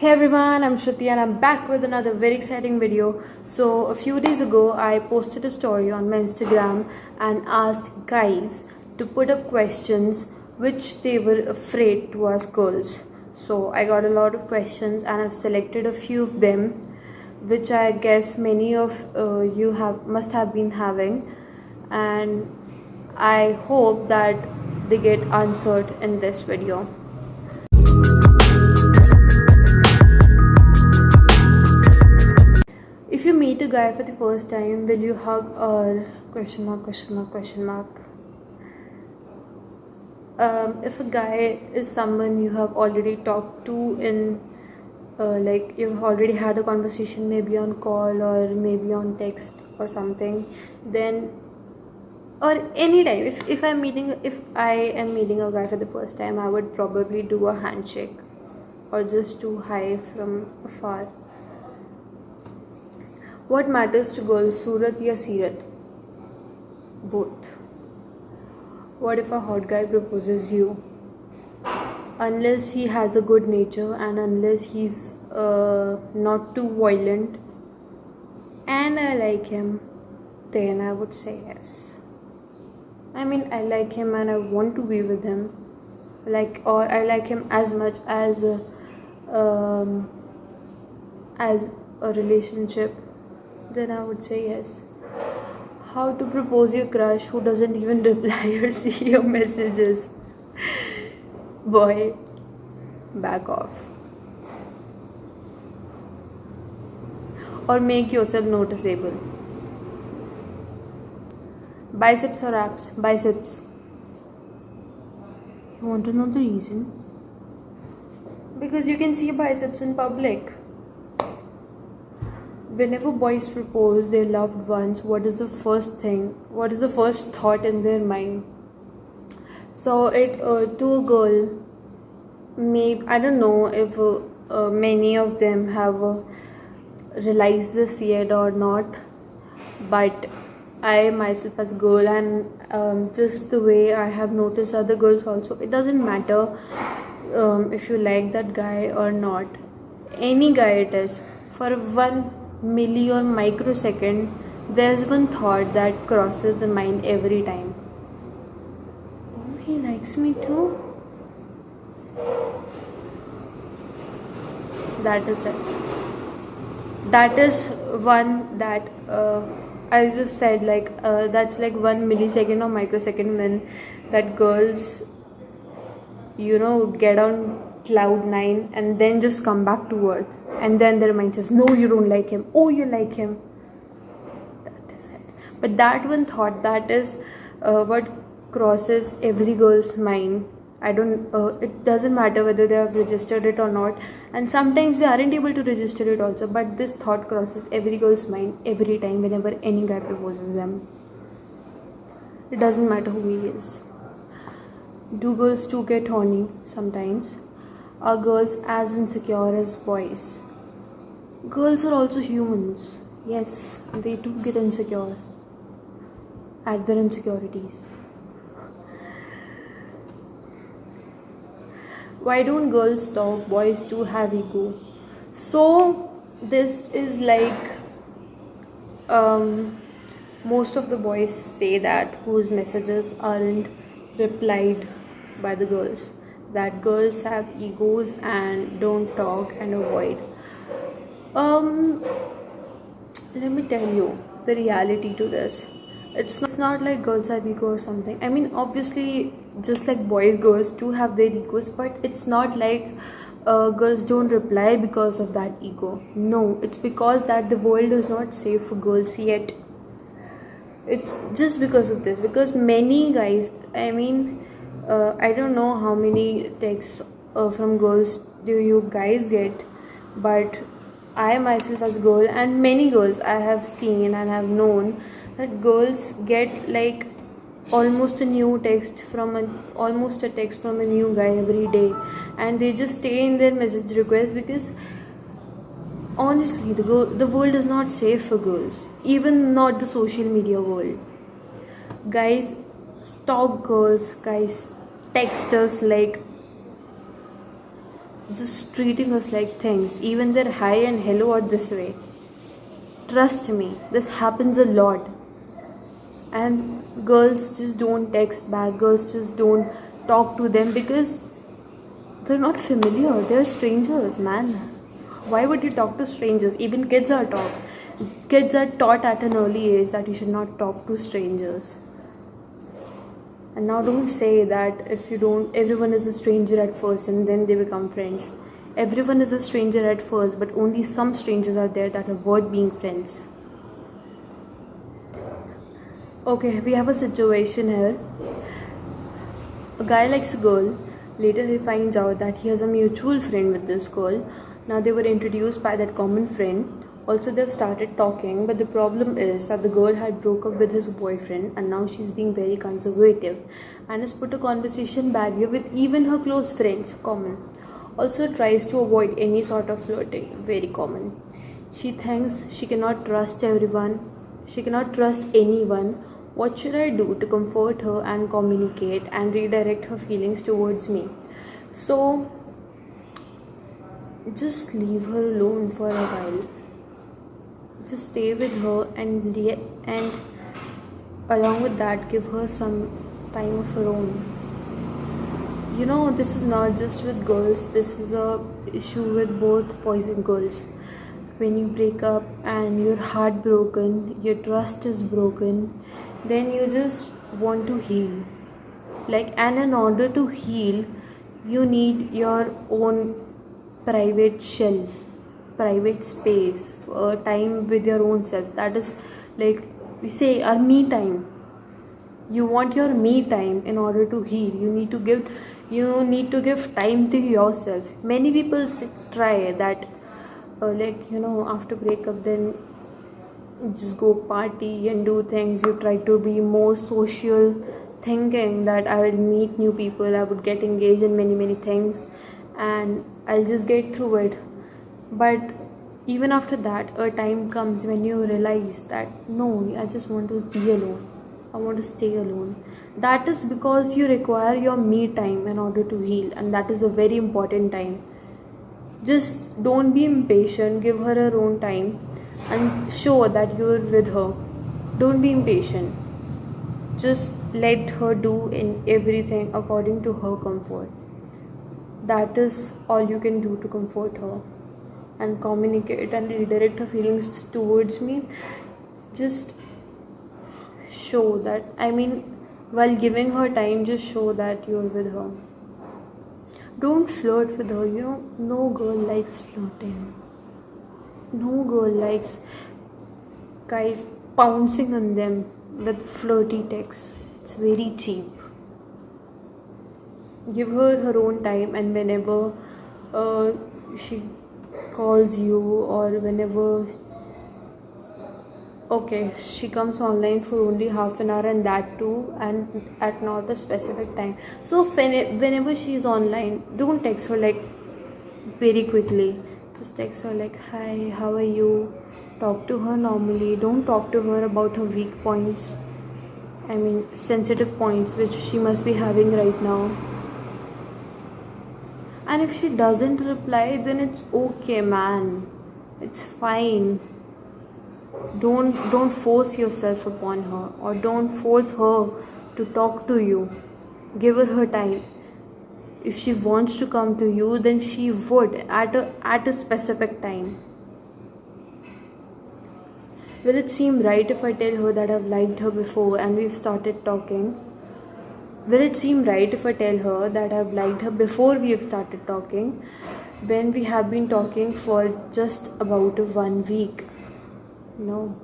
Hey everyone, I'm Shruti and I'm back with another very exciting video. So a few days ago I posted a story on my Instagram and asked guys to put up questions which they were afraid to ask girls. So I got a lot of questions and I've selected a few of them which I guess many of you must have been having, and I hope that they get answered in this video. If you meet a guy for the first time, will you hug or question mark, question mark, question mark? If a guy is someone you have already talked to in like you've already had a conversation, maybe on call or maybe on text or something, then or anytime, if I am meeting a guy for the first time, I would probably do a handshake or just do hi from afar. What matters to girls, Surat ya Sirat? Both. What if a hot guy proposes you? Unless he has a good nature and unless he's not too violent and I like him, then I would say yes. I mean, I like him and I want to be with him, or I like him as much as a relationship, then I would say yes. How to propose your crush who doesn't even reply or see your messages? Boy, back off. Or make yourself noticeable. Biceps or abs? Biceps. You want to know the reason? Because you can see biceps in public. Whenever boys propose their loved ones, what is the first thought in their mind? So to a girl, maybe, I don't know if many of them have realized this yet or not, but I myself as a girl and just the way I have noticed other girls also, it doesn't matter if you like that guy or not, any guy it is, for 1 milli or microsecond there's one thought that crosses the mind every time. Oh, he likes me too. That is it. That is one that I just said, that's like 1 millisecond or microsecond when that girls get on cloud 9 and then just come back to earth, and then their mind says, no, you don't like him, oh, you like him. That is it. But that one thought, that is what crosses every girl's mind. It doesn't matter whether they have registered it or not, and sometimes they aren't able to register it also, but this thought crosses every girl's mind every time whenever any guy proposes them. It doesn't matter who he is. Do girls too get horny sometimes? Are girls as insecure as boys? Girls are also humans. Yes, they do get insecure at their insecurities. Why don't girls talk? Boys do have ego. So this is like most of the boys say that whose messages aren't replied by the girls, that girls have egos and don't talk and avoid. Let me tell you the reality to this. It's not like girls have ego or something. I mean, obviously, just like boys, girls do have their egos, but it's not like girls don't reply because of that ego. No, it's because that the world is not safe for girls yet. It's just because of this, because many guys, I mean, I don't know how many texts from girls do you guys get, but I myself as a girl and many girls I have seen and have known that girls get like almost a text from a new guy every day, and they just stay in their message request because honestly the world is not safe for girls, even not the social media world. Guys stalk girls, guys text us like just treating us like things. Even their hi and hello are this way. Trust me, this happens a lot. And girls just don't text back, girls just don't talk to them because they're not familiar, they're strangers, man. Why would you talk to strangers? Even kids are taught at an early age that you should not talk to strangers. And now don't say that if you don't, everyone is a stranger at first and then they become friends. Everyone is a stranger at first, but only some strangers are there that avoid being friends. Okay, we have a situation here. A guy likes a girl. Later, he finds out that he has a mutual friend with this girl. Now, they were introduced by that common friend. Also, they've started talking, but the problem is that the girl had broke up with his boyfriend and now she's being very conservative and has put a conversation barrier with even her close friends, common. Also, tries to avoid any sort of flirting, very common. She thinks she cannot trust everyone, she cannot trust anyone. What should I do to comfort her and communicate and redirect her feelings towards me? So, just leave her alone for a while. Just stay with her and along with that, give her some time of her own. You know, this is not just with girls, this is a issue with both boys and girls. When you break up and you're heartbroken, your trust is broken, then you just want to heal. And in order to heal, you need your own private shell, private space, time with your own self. That is, like we say, our me time. You want your me time in order to heal. You need to give time to yourself. Many people try that, after breakup, then just go party and do things. You try to be more social, thinking that I will meet new people, I would get engaged in many things, and I'll just get through it. But even after that, a time comes when you realize that no, I just want to be alone, I want to stay alone. That is because you require your me time in order to heal, and that is a very important time. Just don't be impatient, give her her own time and show that you're with her. Don't be impatient. Just let her do in everything according to her comfort. That is all you can do to comfort her and communicate and redirect her feelings towards me. Just show that, while giving her time, just show that you're with her. Don't flirt with her. No girl likes flirting. No girl likes guys pouncing on them with flirty texts. It's very cheap. Give her her own time, and whenever she calls you, or whenever she comes online for only half an hour, and that too, and at not a specific time. So whenever she's online, don't text her like very quickly. Just text her like, hi, how are you? Talk to her normally. Don't talk to her about her weak points, sensitive points which she must be having right now. And if she doesn't reply, then it's okay, man. It's fine. Don't force yourself upon her, or don't force her to talk to you. Give her time. If she wants to come to you, then she would at a specific time. Will it seem right if I tell her that I've liked her before and we've started talking? Will it seem right if I tell her that I've liked her before we have started talking, when we have been talking for just about 1 week? No,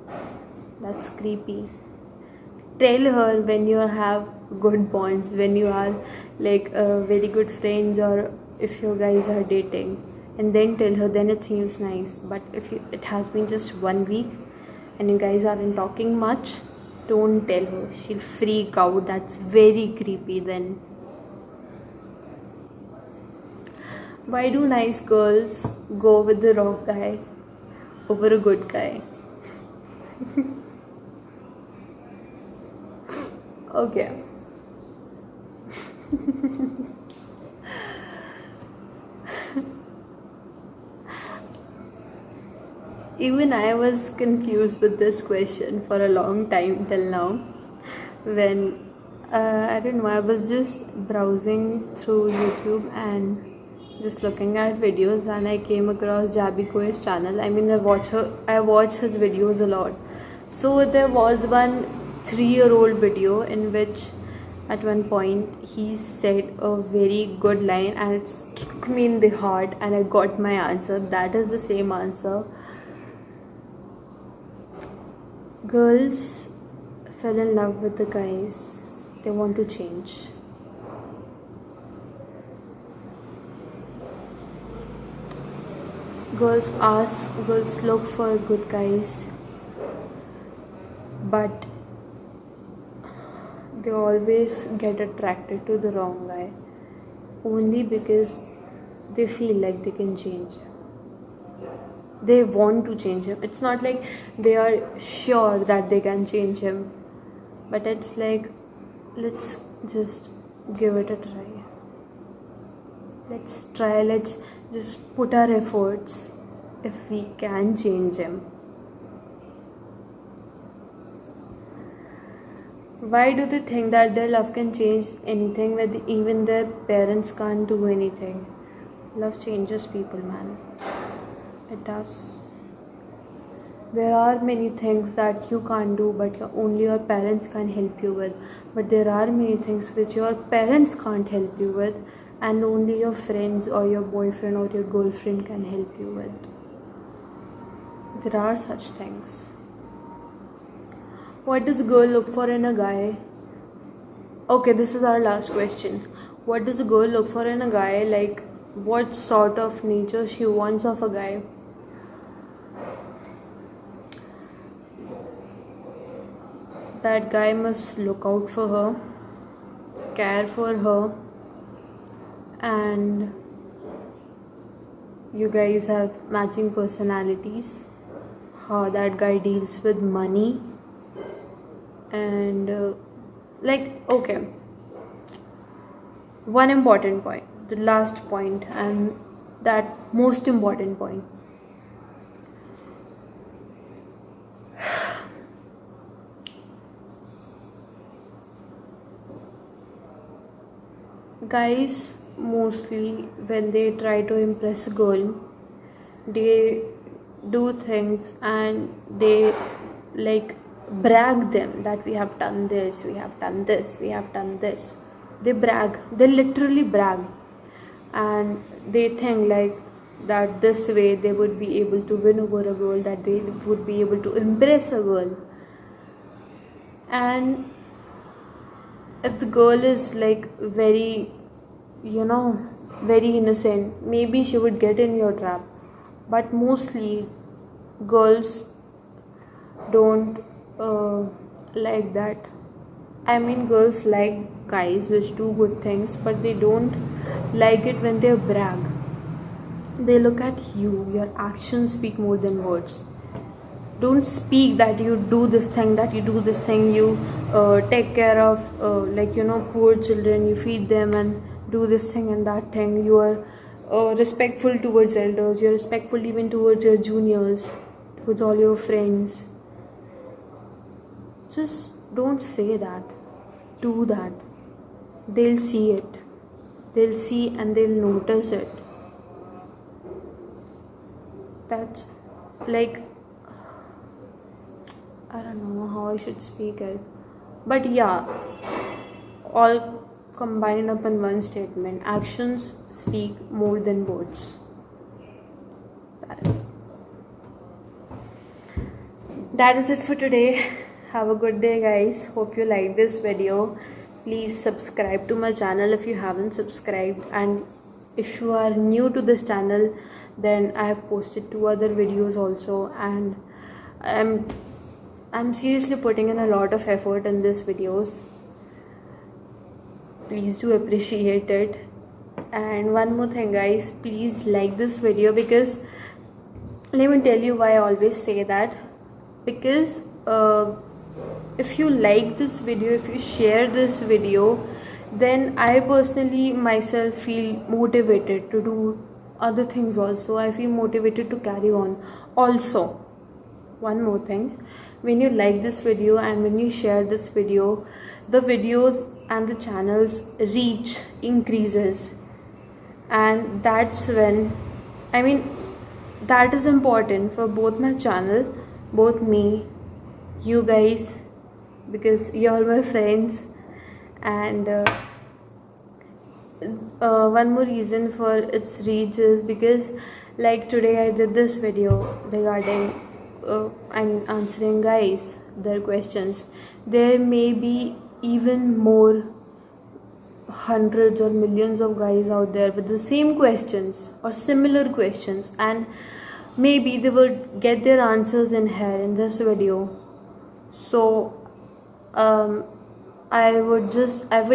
that's creepy. Tell her when you have good bonds, when you are very good friends, or if you guys are dating, and then tell her, then it seems nice. But if it has been just 1 week and you guys aren't talking much, don't tell her. She'll freak out. That's very creepy then. Why do nice girls go with the wrong guy over a good guy? Okay. Even I was confused with this question for a long time till now. When I don't know, I was just browsing through YouTube and just looking at videos, and I came across Jabi Koi's channel. I mean, I watch his videos a lot. So there was one 3-year-old video in which at one point he said a very good line, and it struck me in the heart, and I got my answer. That is the same answer. Girls fell in love with the guys they want to change. Girls look for good guys, but they always get attracted to the wrong guy only because they feel like they can change. They want to change him. It's not like they are sure that they can change him, but it's like, let's just give it a try. Let's just put our efforts if we can change him. Why do they think that their love can change anything when even their parents can't do anything? Love changes people, man. It does. There are many things that you can't do, but only your parents can help you with. But there are many things which your parents can't help you with, and only your friends or your boyfriend or your girlfriend can help you with. There are such things. What does a girl look for in a guy? Okay, this is our last question. What does a girl look for in a guy? Like, what sort of nature she wants of a guy? That guy must look out for her, care for her, and you guys have matching personalities. How that guy deals with money, and okay, one important point, the last point, and that most important point. Guys mostly, when they try to impress a girl, they do things and they like brag them that we have done this, we have done this, we have done this. They brag, they literally brag, and they think like that this way they would be able to win over a girl, that they would be able to impress a girl. And if the girl is like very innocent, maybe she would get in your trap. But mostly girls don't like that. I mean, girls like guys which do good things, but they don't like it when they brag. They look at you. Your actions speak more than words. Don't speak that you do this thing, you take care of poor children, you feed them and do this thing and that thing. You are respectful towards elders, you're respectful even towards your juniors, towards all your friends. Just don't say that. Do that. They'll see it. They'll see and they'll notice it. That's like, I don't know how I should speak it. But yeah, all combined up in one statement. Actions speak more than words. That is it for today. Have a good day, guys. Hope you like this video. Please subscribe to my channel if you haven't subscribed, and if you are new to this channel, then I have posted 2 other videos also, and I'm seriously putting in a lot of effort in these videos. Please do appreciate it. And one more thing, guys, please like this video, because let me tell you why I always say that. Because if you like this video, if you share this video, then I personally myself feel motivated to do other things also. I feel motivated to carry on. Also, one more thing, when you like this video and when you share this video, the videos and the channel's reach increases, and that's when, I mean, that is important for both my channel, both me, you guys, because you're all my friends. And one more reason for its reach is because, like, today I did this video regarding I'm answering guys their questions. There may be even more hundreds or millions of guys out there with the same questions or similar questions, and maybe they would get their answers in here in this video. So I would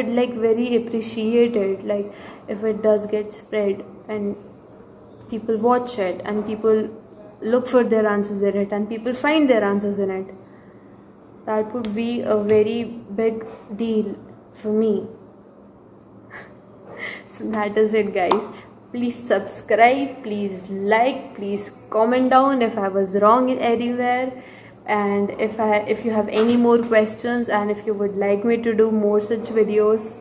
like very appreciate it, like, if it does get spread and people watch it and people look for their answers in it and people find their answers in it. That would be a very big deal for me. So that is it, guys. Please subscribe, please like, please comment down if I was wrong in anywhere, and if you have any more questions and if you would like me to do more such videos,